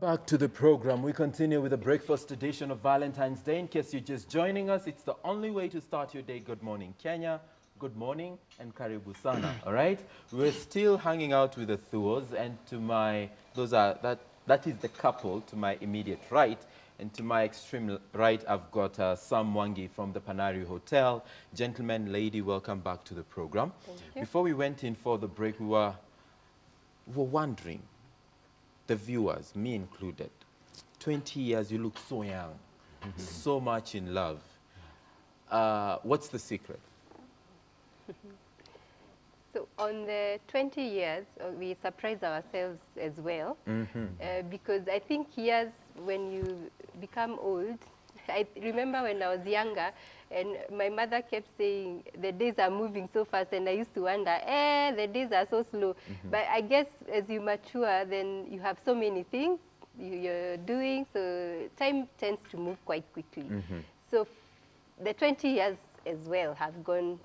Back to the program. We continue with the breakfast edition of Valentine's Day. In case you're just joining us, it's the only way to start your day. Good morning, Kenya. Good morning and karibu sana. All right. We're still hanging out with the Thuos, and to my that is the couple to my immediate right, and to my extreme right, I've got Sam Mwangi from the Panari Hotel. Gentlemen, lady, welcome back to the program. Thank you. Before we went in for the break, we were wondering. The viewers, me included, 20 years, you look so young, so much in love. What's the secret? So on the 20 years, we surprise ourselves as well, because I think years, when you become old, I remember when I was younger, and my mother kept saying, the days are moving so fast, and I used to wonder, the days are so slow. But I guess as you mature, then you have so many things you're doing, so time tends to move quite quickly. So the 20 years as well have gone,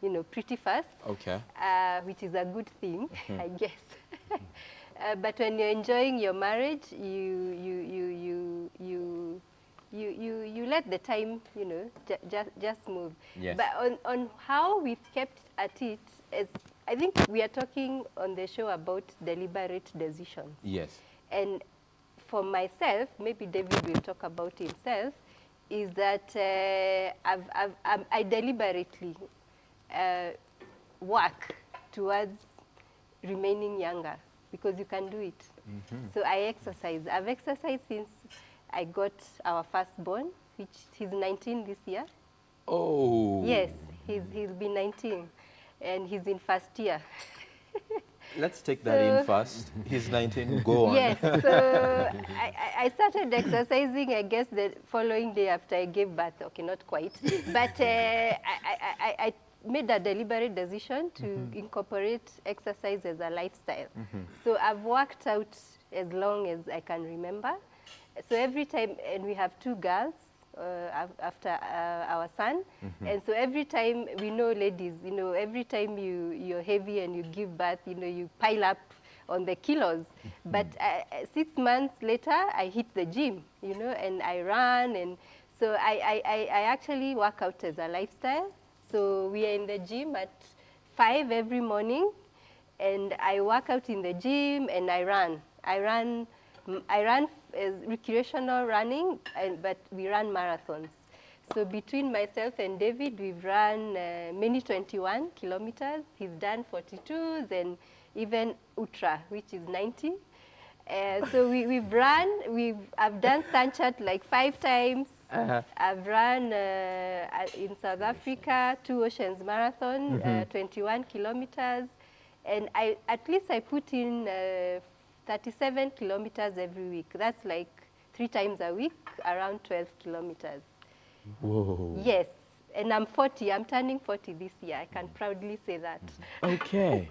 you know, pretty fast, which is a good thing, I guess. But when you're enjoying your marriage, you let the time, you know, just move. Yes. But on how we've kept at it, as I think we are talking on the show about deliberate decisions. Yes. And for myself, maybe David will talk about himself, is that I deliberately work towards remaining younger, because you can do it. So I exercise. I've exercised since I got our firstborn, which he's 19 this year. Oh. Yes, he'll be 19, and he's in first year. Let's take that in first. He's 19, go on. Yes, so I started exercising, I guess, the following day after I gave birth. Okay, not quite. But I made a deliberate decision to incorporate exercise as a lifestyle. So I've worked out as long as I can remember. So every time, and we have 2 girls after our son, and so every time, we know, ladies, you know, every time you're heavy and you give birth, you know, you pile up on the kilos. But 6 months later, I hit the gym, you know, and I run, and so I actually work out as a lifestyle. So we are in the gym at 5 every morning, and I work out in the gym, and I run. I run as recreational running, but we run marathons. So between myself and David, we've run many 21 kilometers. He's done 42s and even ultra, which is 90. So we've run. I've done Stanchart like 5 times. I've run in South Africa 2 Oceans Marathon, 21 kilometers, and at least I put in 37 kilometers every week. That's like 3 times a week, around 12 kilometers. Whoa. Yes, and I'm 40. I'm turning 40 this year. I can proudly say that. Okay.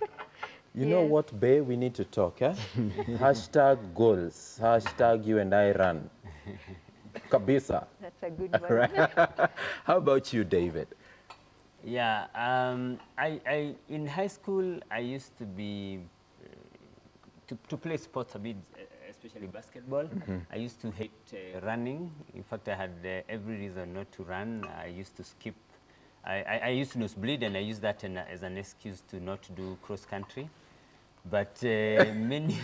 You know what, Bay? We need to talk, eh? Hashtag goals. Hashtag you and I run. Kabisa. That's a good one. Right. How about you, David? Yeah, I in high school, I used to be to play sports a bit, especially basketball. I used to hate running. In fact, I had every reason not to run. I used to skip. I used to nosebleed, and I used that as an excuse to not do cross country. But many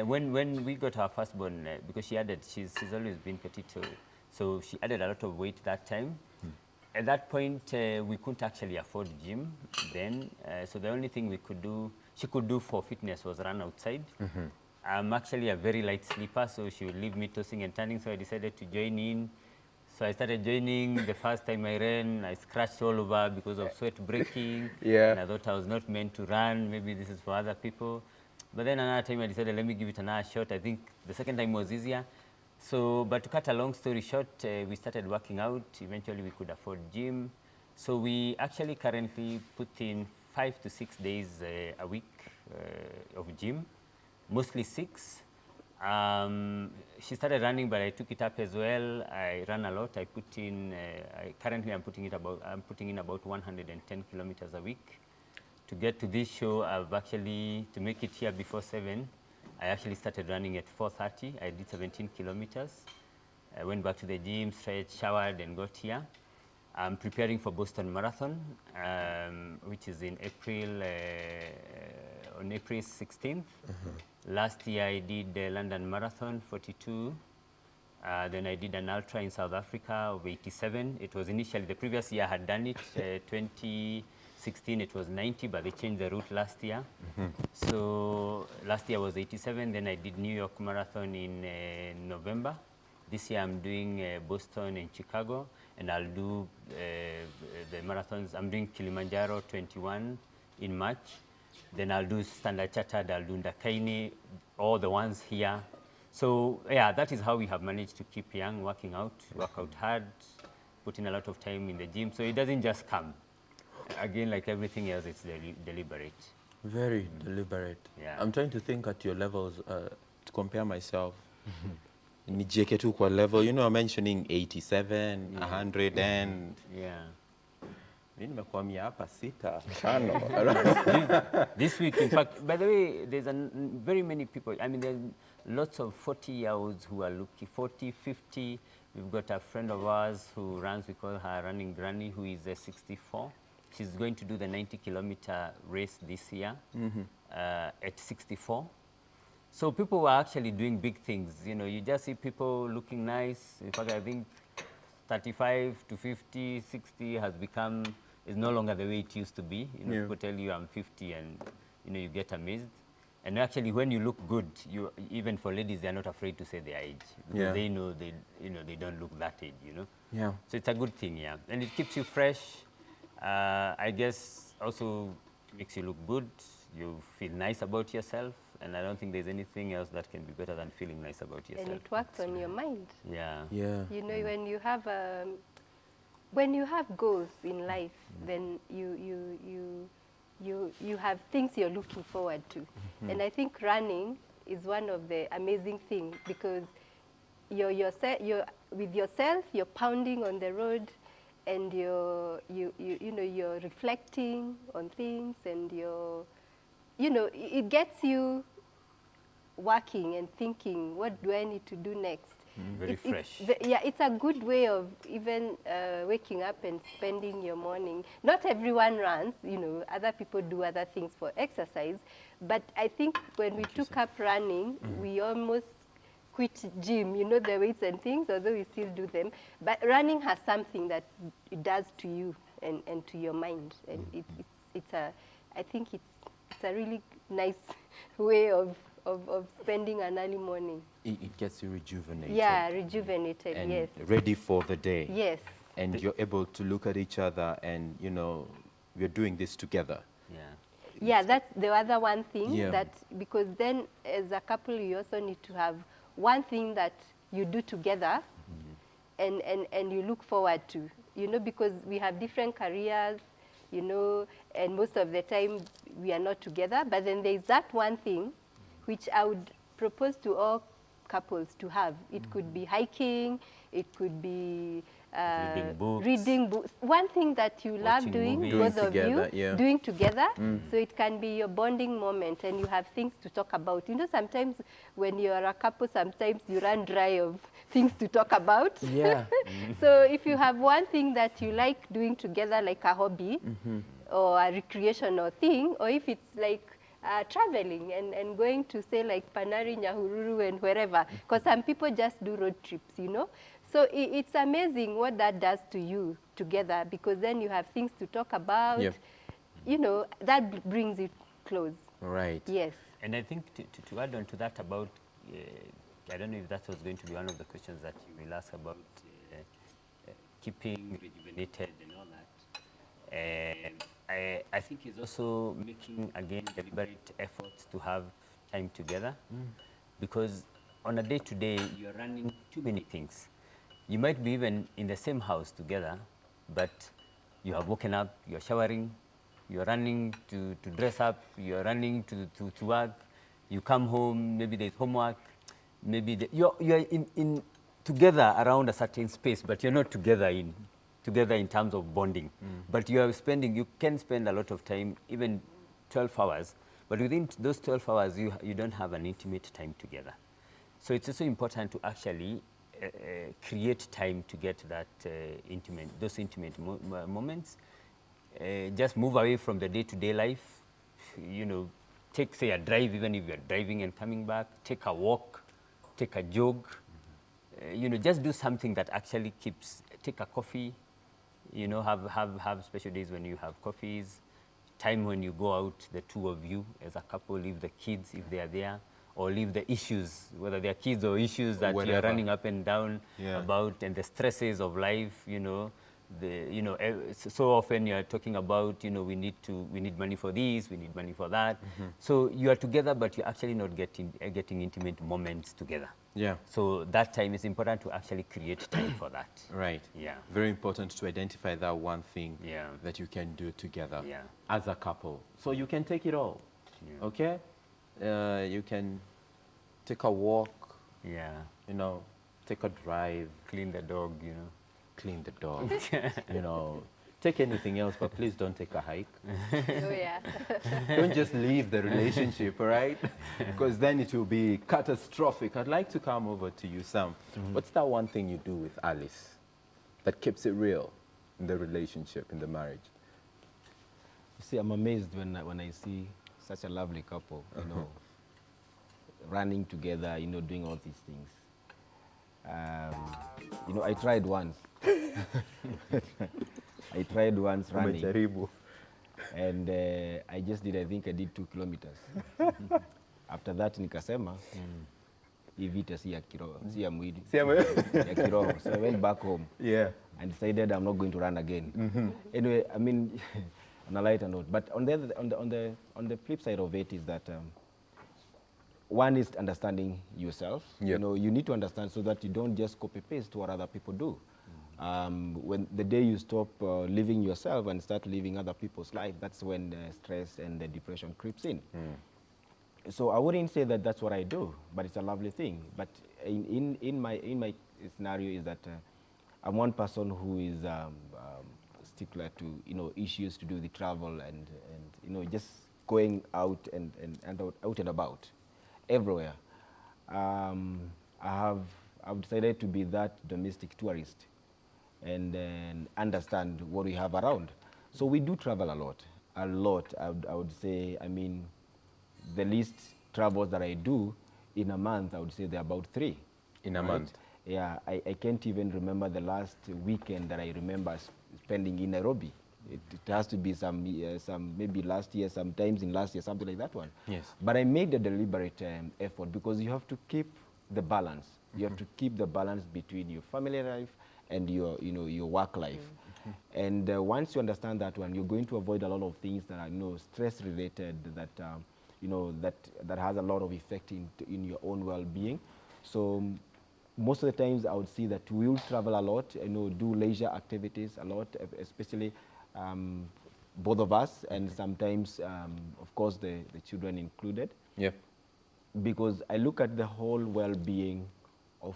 when we got our firstborn, because she's always been petite, so she added a lot of weight that time. At that point, we couldn't actually afford gym then, so the only thing she could do for fitness was run outside. I'm actually a very light sleeper, so she would leave me tossing and turning, so I decided to join in. So I started joining. The first time I ran, I scratched all over because of sweat breaking. And I thought I was not meant to run. Maybe this is for other people. But then another time I decided, let me give it another shot. I think the second time was easier. So, but to cut a long story short, we started working out. Eventually we could afford gym. So we actually currently put in 5 to 6 days a week of gym, mostly 6. She started running, but I took it up as well. I ran a lot. I put in, currently I'm putting in about 110 kilometers a week. To get to this show, I've actually, to make it here before 7, I actually started running at 4:30. I did 17 kilometers. I went back to the gym, stretched, showered, and got here. I'm preparing for Boston Marathon, which is in April, on April 16th. Last year I did the London Marathon, 42. Then I did an ultra in South Africa of 87. It was initially, the previous year I had done it, 2016 it was 90, but they changed the route last year. So last year was 87, then I did New York Marathon in November. This year I'm doing Boston and Chicago, and I'll do the marathons. I'm doing Kilimanjaro 21 in March. Then I'll do Standard Chartered, I'll do Ndakaini, all the ones here. So yeah, that is how we have managed to keep young, working out, work out hard, putting a lot of time in the gym. So it doesn't just come. Again, like everything else, it's deliberate. Very deliberate. Yeah. I'm trying to think at your levels to compare myself. Nijeke tu kwa level, you know, I'm mentioning 87, 100, and Yeah. mimi nimekwamia hapa 6, 5. This week, in fact, by the way, there's very many people. I mean, there's lots of 40-year-olds who are looking, 40, 50. We've got a friend of ours who runs, we call her Running Granny, who is 64. She's going to do the 90-kilometer race this year at 64. So people are actually doing big things. You know, you just see people looking nice. In fact, I think 35 to 50, 60 has become, is no longer the way it used to be. You know, Yeah. people tell you I'm 50 and, you know, you get amazed. And actually, when you look good, you, even for ladies, they're not afraid to say their age. Because Yeah. they know they, you know, they don't look that age, you know. Yeah. So it's a good thing, yeah. And it keeps you fresh. I guess also makes you look good. You feel nice about yourself. And I don't think there's anything else that can be better than feeling nice about yourself. And it works on your mind. Yeah. Yeah. You know, when you have goals in life, then you have things you're looking forward to. And I think running is one of the amazing things, because you're with yourself, you're pounding on the road, and you're reflecting on things, and it gets you working and thinking, what do I need to do next? Very fresh. It's a good way of even waking up and spending your morning. Not everyone runs, you know, other people do other things for exercise. But I think when we took up running, we almost quit gym, you know, the weights and things, although we still do them. But running has something that it does to you and to your mind. And I think it's a really nice way of spending an early morning. It gets you rejuvenated. Yeah, rejuvenated, And yes. ready for the day. Yes. And you're able to look at each other and, you know, we're doing this together. Yeah. Yeah, that's the other one thing. Yeah. That because then as a couple, you also need to have one thing that you do together and you look forward to, you know, because we have different careers, you know, and most of the time we are not together. But then there's that one thing which I would propose to all couples to have. It could be hiking, it could be reading books. One thing that you love Watching doing, movies. both Doing of you, together, yeah. doing together. So it can be your bonding moment, and you have things to talk about. You know, sometimes when you're a couple, sometimes you run dry of things to talk about. Yeah. So if you have one thing that you like doing together, like a hobby or a recreational thing, or if it's like traveling and going to, say, like Panari, Nyahururu, and wherever, because some people just do road trips, you know. So it's amazing what that does to you together, because then you have things to talk about. Yep. You know, that brings it close. Right. Yes. And I think to add on to that about, I don't know if that was going to be one of the questions that you will ask about keeping rejuvenated and all that. I think it's also making, again, deliberate efforts to have time together, because on a day-to-day, you're running too many things. You might be even in the same house together, but you have woken up, you're showering, you're running to dress up, you're running to work, you come home, maybe there's homework, maybe you're in together around a certain space, but you're not together in terms of bonding. But you can spend a lot of time, even 12 hours, But within those 12 hours, you don't have an intimate time together. So it's also important to actually create time to get that those intimate moments. Just move away from the day-to-day life. You know, take, say, a drive, even if you're driving and coming back. Take a walk, take a jog. You know, just do something that actually keeps, take a coffee, you know, have special days when you have coffees, time when you go out, the two of you as a couple, leave the kids if they are there, or leave the issues, whether they are kids or issues that you're running up and down about, and the stresses of life, you know. So often you're talking about, you know, we need money for this, we need money for that. So you are together, but you're actually not getting intimate moments together. Yeah. So that time is important to actually create time for that. Right. Yeah. Very important to identify that one thing that you can do together as a couple. So you can take it all. Okay? You can take a walk. Yeah. You know, take a drive. Clean the dog, you know. Clean the dog. You know, take anything else, but please don't take a hike. Oh, yeah. Don't just leave the relationship, all right? Because then it will be catastrophic. I'd like to come over to you, Sam. What's that one thing you do with Alice that keeps it real in the relationship, in the marriage? You see, I'm amazed when I see such a lovely couple, you know, running together, you know, doing all these things. You know, I tried once. I tried once running. And I just did, I think I did 2 kilometers. After that, nikasema, hii vita si ya kiroho, si ya mwili, ya kiroho. So I went back home and decided I'm not going to run again. Anyway, I mean, on a lighter note, but on the flip side of it is that one is understanding yourself. You know, you need to understand so that you don't just copy paste what other people do. When the day you stop living yourself and start living other people's life, that's when the stress and the depression creeps in. So I wouldn't say that that's what I do, but it's a lovely thing. But in my scenario is that I'm one person who is stickler to, you know, issues to do the travel and you know, just going out and out and about everywhere. I've decided to be that domestic tourist and understand what we have around. So we do travel a lot. I would say, I mean, the least travels that I do in a month, I would say they're about 3. In a month? Yeah, I can't even remember the last weekend that I remember spending in Nairobi. It has to be some maybe last year, sometimes in last year, something like that one. Yes. But I made a deliberate effort because you have to keep the balance. You have to keep the balance between your family life and your, you know, your work life. And once you understand that one, you're going to avoid a lot of things that are, you know, stress related, that you know, that has a lot of effect in your own well-being. So most of the times I would see that we'll travel a lot, you know, do leisure activities a lot, especially both of us, and sometimes, of course, the children included. Yeah. Because I look at the whole well-being of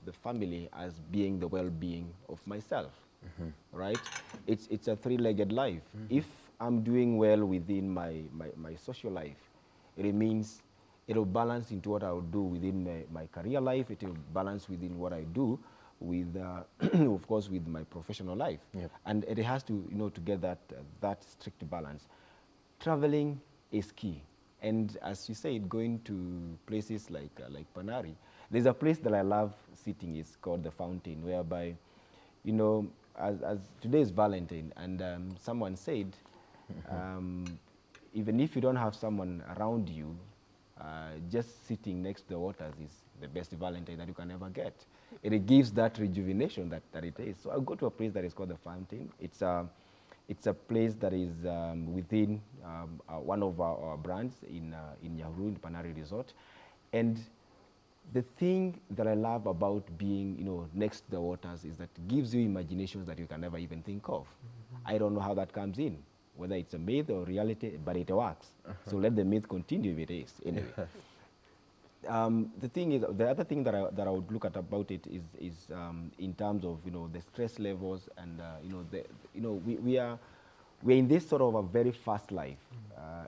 the family as being the well-being of myself, right? It's a 3-legged life. If I'm doing well within my social life, it means it'll balance into what I'll do within my career life. It will balance within what I do with, of course, with my professional life. Yep. And it has to, you know, to get that strict balance. Traveling is key. And as you said, going to places like Panari, there's a place that I love sitting. It's called the Fountain, whereby, you know, as today is Valentine, and someone said, even if you don't have someone around you, just sitting next to the waters is the best Valentine that you can ever get. It gives that rejuvenation that it is. So I'll go to a place that is called the Fountain. It's a place that is within one of our brands in Yahoo, in Panari Resort. And the thing that I love about being, you know, next to the waters is that it gives you imaginations that you can never even think of. I don't know how that comes in, whether it's a myth or reality, but it works. So let the myth continue if it is, anyway. The thing is, the other thing that I would look at about it is in terms of, you know, the stress levels and we're in this sort of a very fast life,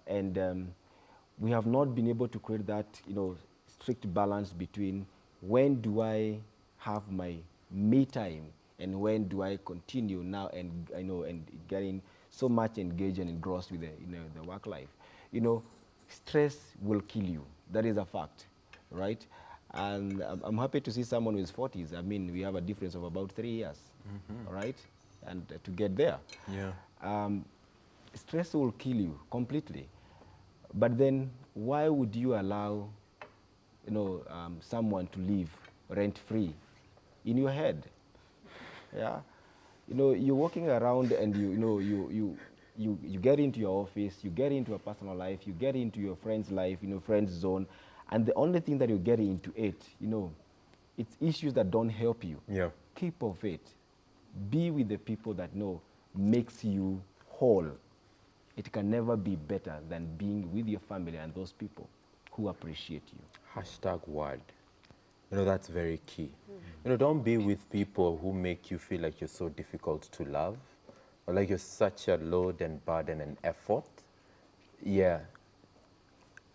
and we have not been able to create that, strict balance between when do I have my me time and when do I continue now and and getting so much engaged and engrossed with the work life. Stress will kill you. That is a fact, right? And I'm happy to see someone who is 40s. I mean, we have a difference of about 3 years, all right? And to get there. Yeah. Stress will kill you completely. But then why would you allow, someone to live rent-free in your head? Yeah, you're walking around and you get into your office, you get into a personal life, you get into your friend's life, friend's zone, and the only thing that you get into it, it's issues that don't help you. Yeah. Keep off it. Be with the people that makes you whole. It can never be better than being with your family and those people who appreciate you. #word. That's very key. Don't be with people who make you feel like you're so difficult to love or like you're such a load and burden and effort. Yeah.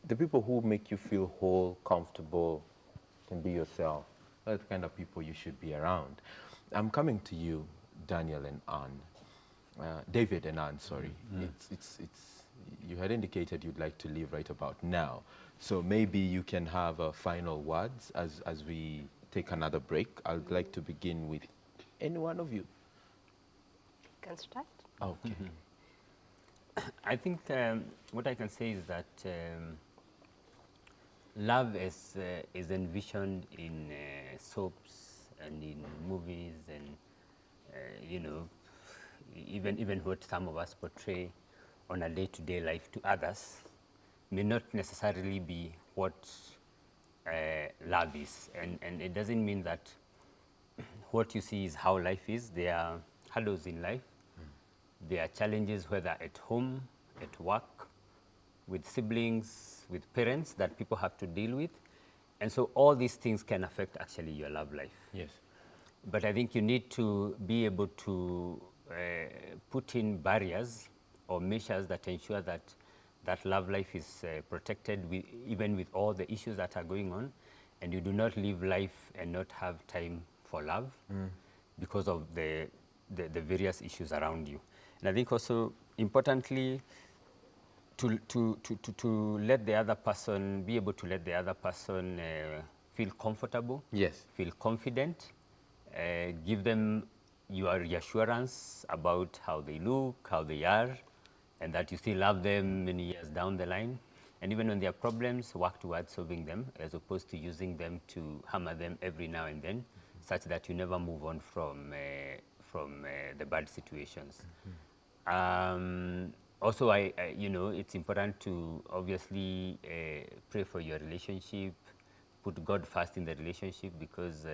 The people who make you feel whole, comfortable, and be yourself, that's the kind of people you should be around. I'm coming to you, Daniel and Anne. David and Anne, sorry. You had indicated you'd like to leave right about now. So maybe you can have final words as we take another break. I'd like to begin with any one of you. Can start? Okay. I think what I can say is that love is envisioned in soaps and in movies and, even what some of us portray on a day-to-day life to others may not necessarily be what love is. And it doesn't mean that what you see is how life is. There are hurdles in life. There are challenges, whether at home, at work, with siblings, with parents that people have to deal with. And so all these things can affect actually your love life. Yes. But I think you need to be able to put in barriers or measures that ensure that that love life is protected even with all the issues that are going on, and you do not live life and not have time for love because of the various issues around you. And I think also importantly to let the other person, be able to let the other person feel comfortable, Yes. feel confident, give them your reassurance about how they look, how they are, and that you still love them many years down the line. And even when there are problems, work towards solving them as opposed to using them to hammer them every now and then, such that you never move on from the bad situations. Also, it's important to obviously pray for your relationship, put God first in the relationship, because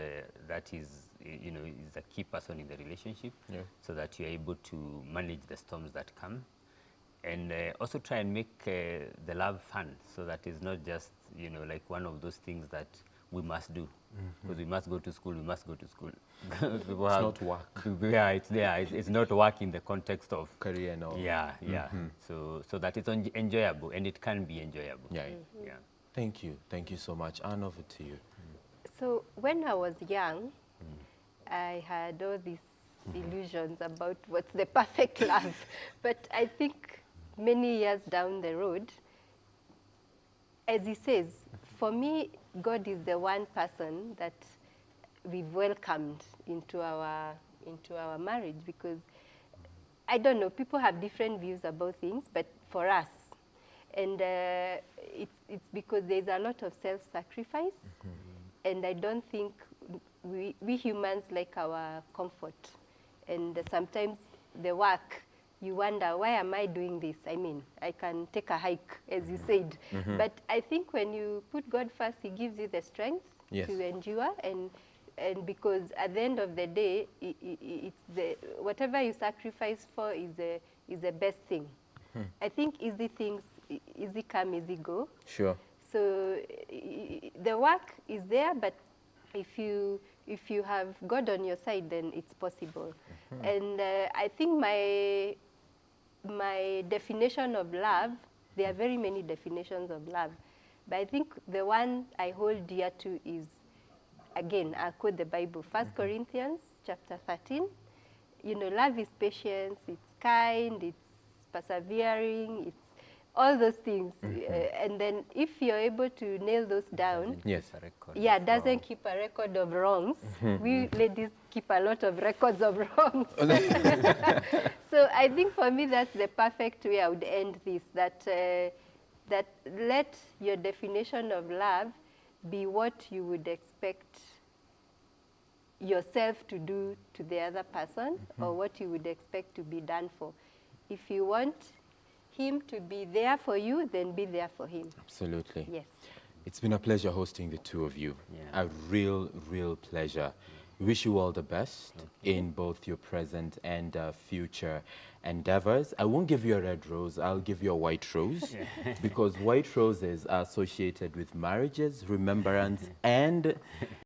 that is, is a key person in the relationship, so that you're able to manage the storms that come. And also try and make the love fun, so that it's not just, like one of those things that we must do. Because we must go to school, we must go to school. It's not work. Yeah, it's there. It's not work in the context of Career and all. Yeah, yeah. So that it's enjoyable, and it can be enjoyable. Yeah. Yeah. Thank you. Thank you so much. Anne, over to you. So when I was young, I had all these illusions about what's the perfect love. But I think many years down the road, as he says, for me, God is the one person that we've welcomed into our marriage, because I don't know, people have different views about things, but for us, and it's because there's a lot of self-sacrifice, and I don't think we humans like our comfort, and sometimes the work, you wonder, why am I doing this? I mean, I can take a hike, as you said. But I think when you put God first, he gives you the strength to endure, and because at the end of the day, it's whatever you sacrifice for is the best thing. I think easy things, easy come, easy go. Sure. So the work is there, but if you have God on your side, then it's possible. And I think my definition of love There are very many definitions of love. But I think the one I hold dear to is, again, I'll quote the Bible, 1 Corinthians chapter 13. You know, love is patience, it's kind, it's persevering, it's all those things. And then if you're able to nail those down, Yes. A record yeah, of doesn't wrong. keep a record of wrongs. We ladies keep a lot of records of wrongs. So I think for me that's the perfect way I would end this, that, that let your definition of love be what you would expect yourself to do to the other person, or what you would expect to be done for. If you want him to be there for you, then be there for him. Absolutely. Yes. It's been a pleasure hosting the two of you. Yeah. A real pleasure. Wish you all the best in both your present and future endeavors. I won't give you a red rose, I'll give you a white rose, because white roses are associated with marriages, remembrance, and